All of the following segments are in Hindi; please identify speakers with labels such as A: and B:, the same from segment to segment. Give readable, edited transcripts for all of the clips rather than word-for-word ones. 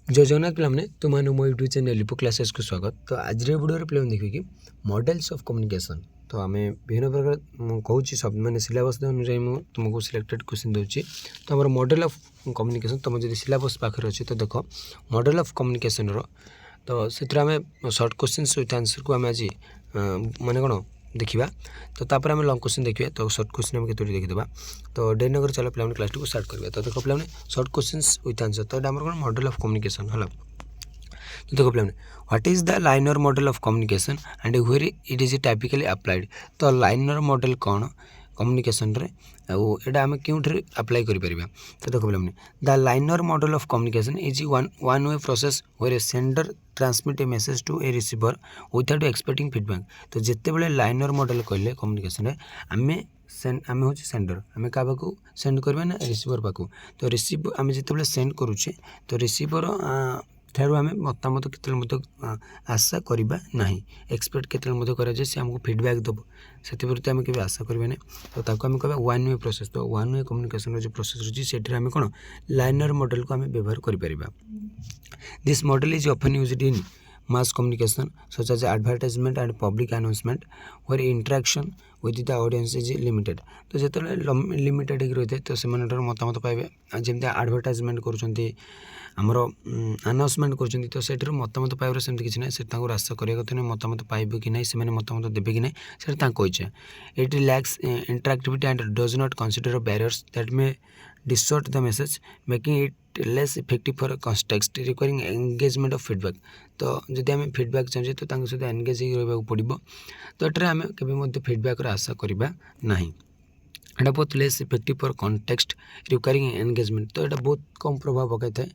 A: जय जगन्नाथ पे तुम मो यूट्यूब चैनल लिपो क्लासेस को स्वागत। तो आज वीडियो पे देखिए कि मॉडल्स ऑफ कम्युनिकेशन। तो आम विभिन्न प्रकार कहूँ सब मैंने सिलेबस अनुसार मुझे तुमको सिलेक्टेड क्वेश्चन दूसरी। तो हमारे मॉडल ऑफ कम्युनिकेशन तुम जब सिलेबस पाखे अच्छे तो देख मॉडल ऑफ कम्युनिकेशन तो से आम सर्ट क्वेश्चन विथ आंसर को आम आज माने कौन देखा। तो तापर आम लंग क्वेश्चन देखिए। तो सर्ट क्वेश्चन आम के देखीदा। तो डे नगर चलो पे क्लास को स्टार्ट करिए। तो देखो पे सर्ट क्वेश्चन विथ आंसर। तो ये कौन मॉडल ऑफ कम्युनिकेशन है। तो देखो पे what is the linear model of communication and where it is typically applied. तो लाइनर मॉडल कौन कम्युनिकेशन रे एटा आम क्योंठे अप्लाई करें। तो देखो पे the linear model of communication is one way process where a sender transmit a message to a receiver without expecting feedback. तो जिते बड़े लाइनर मॉडल कहले कम्युनिकेशन आम आम हूँ सेंडर आम क्या पाक सेंड करवा ना रिसीवर पाक। तो रिसीव आम जिते सेंड करुचे तो रिसीवर ठार आम मतामत के आशा करवा ना एक्सपेक्ट के कराए सी आमको फीडबैक दब से प्रति आम के आशा करवा ना। तो ताको आम कह वन वे प्रोसेस। तो वन वे कम्युनिकेशन जो प्रोसेस रही से आम कौन लाइनर मॉडल को आम व्यवहार करें। This model is often used in mass communication such as advertisement and public announcement where interaction with the audience is limited। तो जो लिमिटेड रही है तो से मतामत पाइबे जमी आडभर्टाइजमेंट करमर अनाउंसमेंट कर तो से मतामत पाइबार सेमती किसी ना से आशा करा कथा नहीं मतामत पाइबे कि नहीं से मतामत देवे कि नहीं से इच्छा। It lacks interactivity and does not consider barriers that may distort the message making it less effective for context requiring engagement of feedback। तो जदि आम फीडबैक चाहिए तो सहित एंगेज रहा पड़ो। तो ये आम के फीडबैक आशा करवा ना। यहाँ बहुत less effective for context requiring engagement. तो यहाँ बहुत कम प्रभाव पकई थाए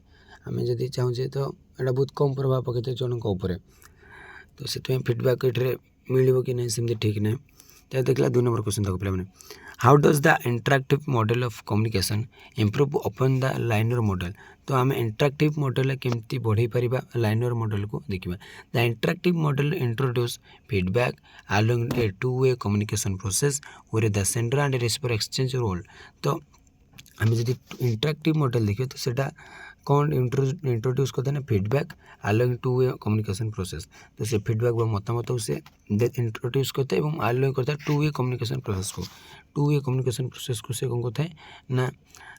A: आम जदि चाहूँचे तो यहाँ बहुत कम प्रभाव पकई थाए जनक उपर। तो से फीडबैक ये मिल कि नहीं सेमती ठीक ना। तो देखला 2 नंबर क्वेश्चन देखो पे how does the interactive model of communication improve upon the linear model. तो आम इंटरैक्टिव मॉडल केमती बढ़ई पारिबा लाइनर मॉडल को देखिबा। The interactive model introduce feedback along a two way communication process where the sender and receiver exchange role. तो आम जब इंटरैक्टिव मॉडल देखिए तो सेटा कौन इंट्रोड्यूस करते हैं feedback allowing to way communication process. तो से फीडबैक व मतामत से इंट्रोड्यूस करता है और अलोइंग करता है टू वे कम्युनिकेशन प्रोसेस को। टू वे कम्युनिकेशन प्रोसेस को से कौन करता है ना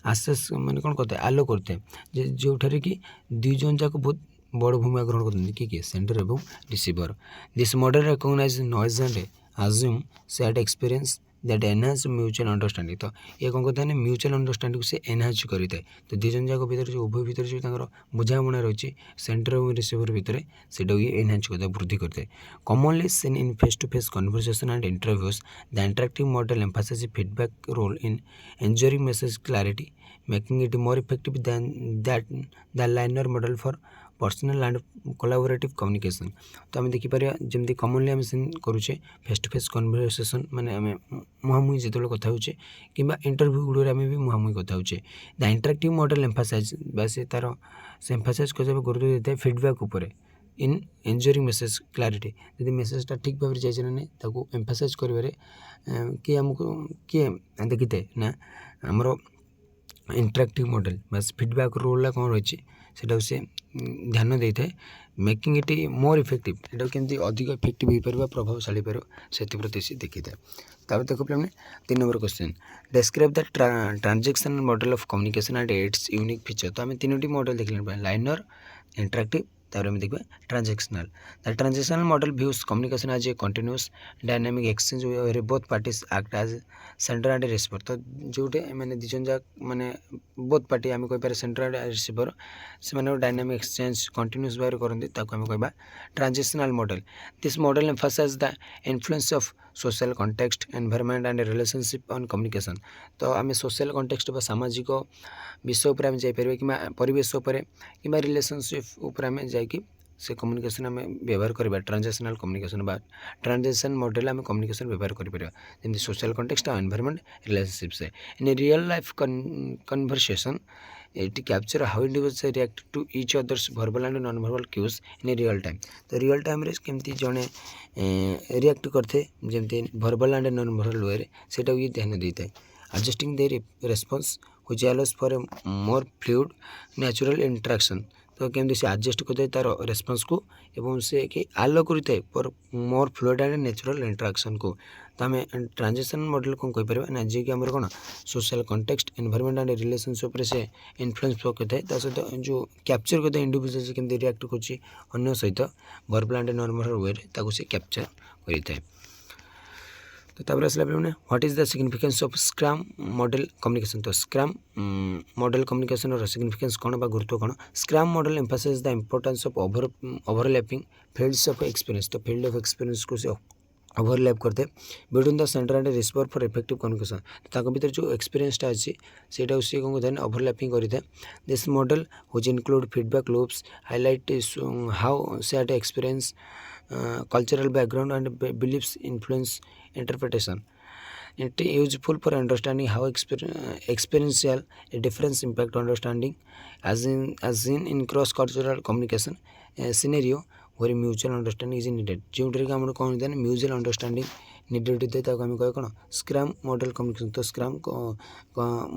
A: आसेस मैंने कौन करता है आलो करते हैं जो कि दुई जन जाक बहुत बड़ भूमिका ग्रहण करते किए सेंडर और receiver. This model recognize noise and assume shared experience that enhance mutual understanding. तो ये कौन करता है म्यूचुअल अंडरस्टैंडिंग को से एनहांस करता है। तो दुई जन जाक भर जो उभय भर जो बुझामणा रही सेंटर और रिसीवर भितर से एनहांस करता है वृद्धि करता है। Commonly seen in face to face conversation and interviews the interactive model emphasize feedback role in ensuring message clarity making it more effective than that the linear model for personal and collaborative communication. तो आम देखिपर जमी कमनली आम सीन करुचे फेस टू फेस कन्वर्सेशन माने आम मुहांमुही जो कथा हो कि इंटरव्यू गुड़ आम भी मुहांमुही कथा हो। द इंटरैक्टिव मॉडल एम्फासाइज से तार से एम्फासाइज कर गुरुत्व देता है फीडबैक उपर इन एंश्योरिंग मेसेज क्लैरिटी। जब मेसेजटा ठीक भाव में जाए ना ताको एम्फासाइज कर किए आमको किए देखी थाए ना आमर इंटरैक्टिव मॉडल बस फीडबैक रोल कौन रही है से ध्यान दे थाए मेकिंग इट मोर इफेक्टिव एटा केमती अधिक इफेक्टिव हो पार प्रभावशाली पार से प्रति से देखी थाए। तापर देखो पे 3 number question describe the transactional model of communication and its unique feature. तो आम 3टी मॉडल देखने लाइनर इंटरैक्टिव तापर आम देखा transactional. The transactional model views communication as a continuous dynamic exchange where both parties act as sender and receiver. तो जोटे मैंने दी जन जाक मैंने बोथ पार्टी आम कहीपर सेंडर एंड रिसीवर से डायनामिक एक्सचेंज कंटिन्यूअस भाव करते आम कह transactional model. This model emphasise the influence of social context environment and relationship on communication. तो आम सोशल कॉन्टेक्स्ट बा सामाजिक विषय उपर आम जापर कि परिवेश उपर कि रिलेशनशिप उपर आम जाकि से कम्युनिकेशन आम व्यवहार करवा ट्रांजैक्शनल कम्युनिकेशन बा ट्रांजैक्शन मॉडल आम कम्युनिकेशन व्यवहार कर जमी सोशल कॉन्टेक्स्ट और एनवायरनमेंट रिलेशनशिप से in real life conversation it capture how individuals react to each others verbal and non verbal cues in real time. तो रियल टाइम केमती जड़े रिएक्ट करते जमी verbal and non verbal way से ध्यान देता है adjusting their response which allows for a more fluid natural interaction। तो केमती से adjust करते तार response को एवं से कि allow करते पर more fluid and natural interaction को। तो आम ट्रांजेक्शन मॉडल कौन कहीपर ना जी कि आम कौन social context environment and relationship से इन्फ्लुएंस पकड़े ता सहित जो कैप्चर करते इंडिविजुअल से केमती रिएक्ट करुच्ची अन्य सहित वर्बल एंड नॉर्मल वे से कैप्चर करता है। तो तापर आसला पे what is the significance of scrum model communication. तो स्क्रैम मॉडल कम्युनिकेशन सिग्निफिकेंस कौन बा गुरुत्व कौन। Scram model emphasise the importance of overlapping fields of experience. तो फील्ड ऑफ एक्सपीरियंस को से ओवरलैप करते between the centre and receiver for effective communication. ताक भीतर जो एक्सपीरियंसटा अच्छी से सी कौन करते ओवरलैपिंग करते। This model which include feedback loops highlight how shared experience cultural background and beliefs influence interpretation. It is useful for understanding how experiential difference impact understanding, as in cross cultural communication scenario where mutual understanding is needed। जोटा कि आम कौन होता है म्यूचुअल अंडरस्टैंडिंग निडेड होता है आम कह कौन स्क्रैम मॉडल कम्युनिकेशन। तो स्क्रैम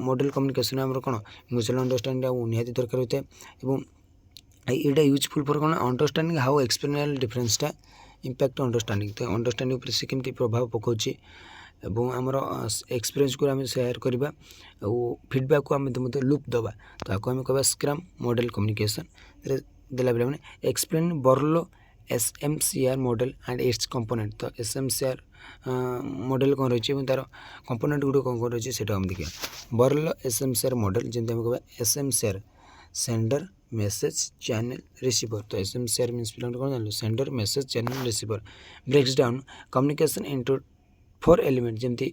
A: मॉडल कम्युनिकेशन आम कौन म्यूचुअल अंडरस्टैंडिंग निहाती दरकार होता है। यहाँ यूजफुल फॉर कौन अंडरस्टैंडिंग हाउ एक्सपीरियंशियल डिफरेंसटा इम्पैक्ट अंडरस्टैंडिंग। तो अंडरस्टैंडिंग पर से केमती प्रभाव पकाउछि एवं आमर एक्सपीरियंस को आम शेयर करवा और फीडबैक को आम लूप दबा। तो आपको आम कह स्क्रैम मॉडल कम्युनिकेशन देला बेले मैंने explain बर्लो SMCR model and it's component. तो SMCR मॉडल कौन रही तार कंपोनेंट गुड़ कौन कौन रही है देखिए। बर्लो SMCR मॉडल जमी आम कह SMCR sender message channel receiver. तो SMCR मीन्स पिला कौन जान sender message channel receiver breaks down communication into 4 element जमती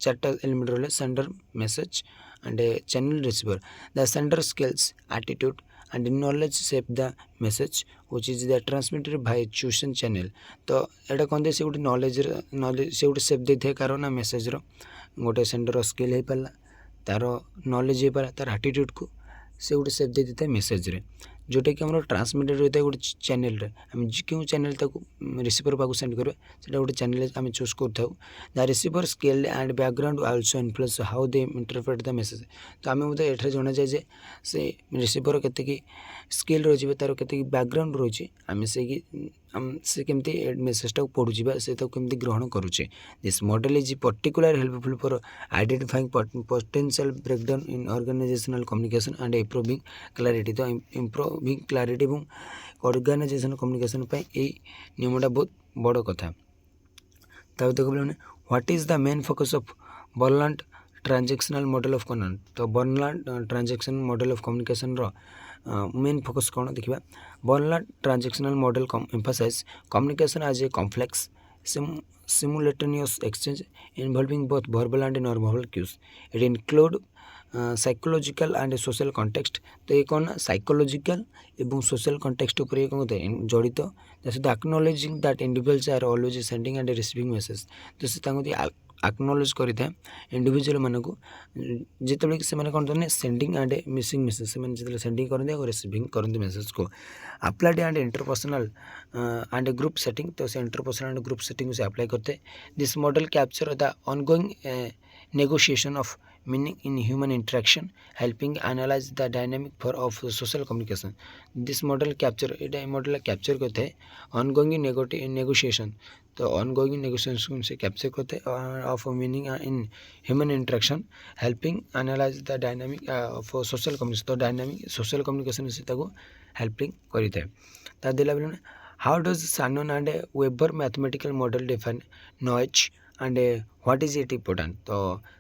A: 4टा एलिमेंट रहा sender message and channel receiver. The sender skills attitude and knowledge shape the message which is the transmitted by chosen channel. तो यहाँ कौन से गोटे नॉलेज से गोटे शेप दे था कारण मेसेज गोटे सेंडर स्किल हो पारा तार नॉलेज हो पारा तार एटीट्यूड को से गोटे सेप दे देता है मेसेज रे जोटा कि आम ट्रांसमिटेड होता है गोटे चैनल आम क्यों चैनल तक रिसीवर पाक सेंड करवा से गोटे चैनल आम चूज कर। The receiver skill and background also influence how they interpret the message. तो आम मतलब ये जना जाए से रिसीवर के स्किल रही तार के बैकग्राउंड रही आम से केमती मेसेजटा पढ़ुचे से केमती ग्रहण करुचे। This model is particular helpful for identifying potential breakdown in organisational communication and improving clarity. तो इम्प्रूविंग क्लैरिटी और ऑर्गेनाइजेशन कम्युनिकेशन ये नियमटा बहुत बड़ कथा। तब देख बोले what is the main focus of Barnlund transactional model of communication. तो Barnlund transaction model of communication main focus कौन देखा। Barnlund transactional model emphasize communication as a complex simultaneous exchange involving both verbal and non-verbal cues. It include psychological and social context. तो ये कौन साइकोलॉजिकल एवं सोशल कॉन्टेक्स्ट उपर ये कौन होता है जड़ित सहित acknowledging that individuals are always sending and receiving message. तो से एक्नोलेज करता है इंडिविजुअल मानक जिते से कौन करते सेंडिंग एंड मिसिंग मेसेज से सेंडिंग करते और रिसीविंग करते मेसेज को। Applied and interpersonal and group setting. तो से इंटरपर्सनल एंड ग्रुप सेटिंग से अप्लाई करते। This model capture the ongoing negotiation of meaning in human interaction, helping analyze the dynamic of social communication. This model capture करते हैं ongoing negotiation। तो ongoing negotiation से capture करते हैं of meaning in human interaction, helping analyze the dynamic of social communication। तो dynamic social communication से ताको helping करते हैं। ता दिला बिना how does Shannon and Weber mathematical model define noise and what is it important. तो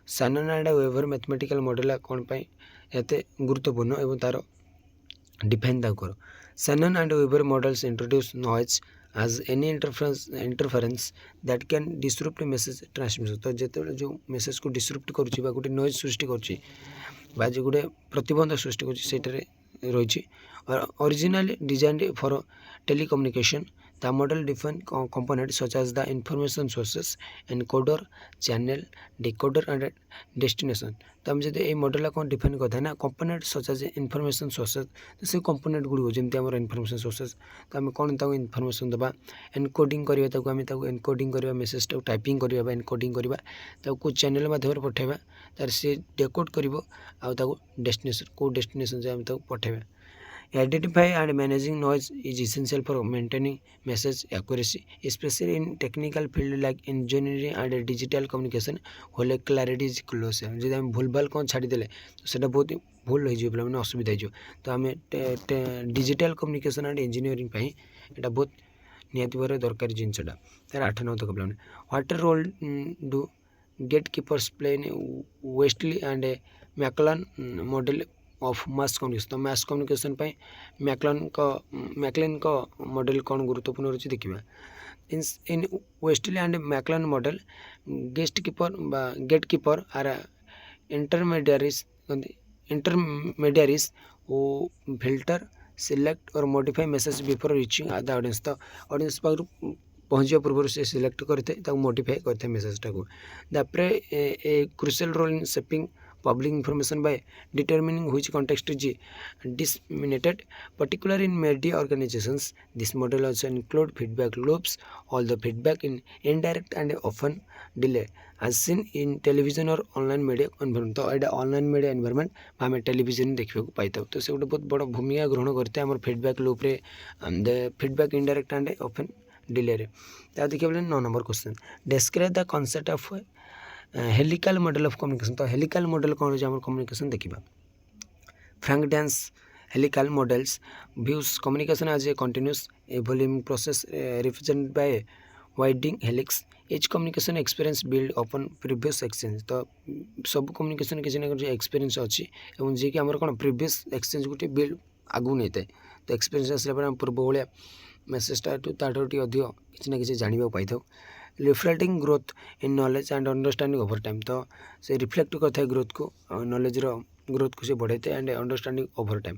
A: Shannon and Weaver mathematical model कौन पाई एते गुरुत्वपूर्ण एवं तार डिफाइन ताक कर। Shannon and Weaver models introduce noise as any interference that can disrupt message transmission. तो जिते जो मेसेज को डिसरुप्ट करुच्ची गोटे नॉइज सृष्टि करुच्ची जो गोटे प्रतिबंध सृष्टि करुच्ची रही original design for telecommunication. The model define component such as the information sources encoder channel decoder and destination. तो आम जब ये मॉडल कौन डिफाइन करता है ना component such as information sources तो से कंपोनेंट गुड़ जमी आम इनफॉरमेशन सोर्सेस तो आम कौन तक इनफॉरमेशन दबा एनकोडिंग करवा आम एनकोडिंग करवा मेसेज टाइपिंग करवा एनकोडिंग करवा को चैनल माध्यम पठेबा तार से डेकोड कर डेस्टिनेशन को डेस्टिनेशन से आम पठेबा। Identify and managing noise is essential for maintaining message accuracy, especially in technical field like engineering and digital communication. where clarity is close जब आम भूल भाल कौन छाड़ीदे तो सेटा बहुत भूल हो पे मैंने असुविधा हो तो आम डिजिटल कम्युनिकेशन एंड इंजीनियरिंग यहाँ बहुत निहाती भाव दरकार जिनसा तार 8 9 तक पे what role do gatekeepers play in Westley and MacLean model of mass communication. तो मास कम्युनिकेशन मैकलन का मॉडल कौन गुरुत्वपूर्ण रही देखा in Westley and MacLean model gatekeeper are intermediaries वो फिल्टर सिलेक्ट और modify message before reaching the audience. तो ऑडियंस पाख पहुँचा पूर्व से सिलेक्ट करते मॉडिफाई करते मेसेजटा को the play a crucial role in shaping public information by determining which context is disseminated, particularly in media organizations. This model also include feedback loops, although feedback in indirect and often delay as seen in television or online media environment। तो यहाँ ऑनलाइन मीडिया एनवायरमेंट आम टेलीविजन देखा पाई था तो से गोटे बहुत बड़ भूमिका ग्रहण करते हैं फीडबैक लूप रे feedback indirect and often delayed रे। देखिए 9 नंबर question describe the concept of helical model of communication. तो हेलिकल मॉडल कौन हो कम्युनिकेशन देखा Frank Dance helical models views communication as a continuous evolving process represented by widening helix each communication experience builds upon previous exchange. तो सब कम्युनिकेशन किसी ना कि एक्सपीरियंस अच्छी जी कि आम कौन प्रीवियस एक्सचेंज गोटे बिल्ड आगू नहीं था तो एक्सपीरियंस आसला पूर्व भाया मेसेजटा ताठू अधिक किसी ना कि जानवा पाई था। Reflecting growth in knowledge and understanding over time तो से रिफ्लेक्ट करता है ग्रोथ को नॉलेज ग्रोथ को से बढ़ाते and understanding over time.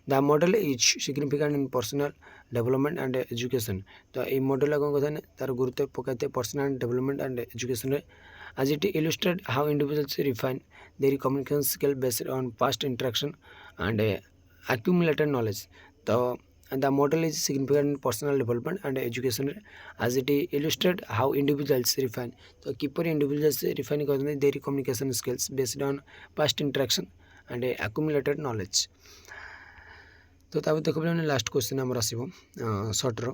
A: The model is significant in personal development and education. तो ये मॉडल कौन कहते हैं तार गुरुत्व पकाते personal development and education as it illustrates how individuals refine their communication skill based on past interaction and accumulated knowledge। तो the model is significant in personal development and education as it illustrates how individuals refine। तो किपर इंडिविजुअल्स रिफाइन करते their communication skills based on past interaction and accumulated knowledge। तो देखो पे लास्ट क्वेश्चन आम आसो सर्टर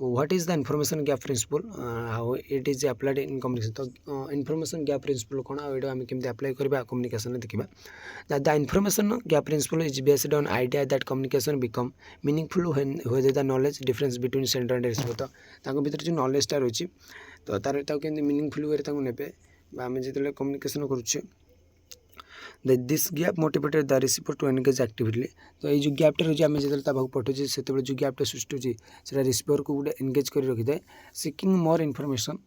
A: what is the information gap principle how it is applied in communication. तो इनफॉरमेशन गैप प्रिंसिपल कौन आम केमती अप्लाई करवा कम्युनिकेशन देखा the information gap principle is based on idea that communication become meaningful when the knowledge difference between sender and receiver. तो भीतर जो नॉलेजटा रही तो तार केमती मीनिंगफुल वे ने आम जो कम्युनिकेशन करुचे this gap motivated the receiver to engage actively. तो ये जो गैपटा रही आम जो पठाऊे से जो गैपटा सृष्टि होता रिसीवर को गोटे एंगेज कर रखी थाए सिकिंग मोर इनफॉरमेशन।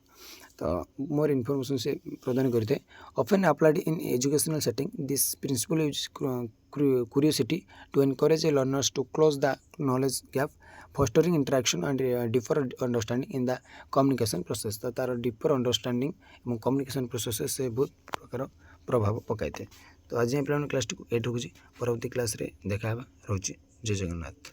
A: तो मोर इनफॉरमेशन से प्रदान करते often applied in educational setting this principle use curiosity to encourage a learners to close the knowledge gap fostering interaction and deeper understanding in the communication process. तो तार डीपर अंडरस्टैंडिंग और कम्युनिकेशन प्रोसेस से बहुत प्रकार प्रभाव पकाई थे। तो आज पे क्लास टी एट रखुच्छी परवर्ती क्लास रे देखा रोचे जय जगन्नाथ।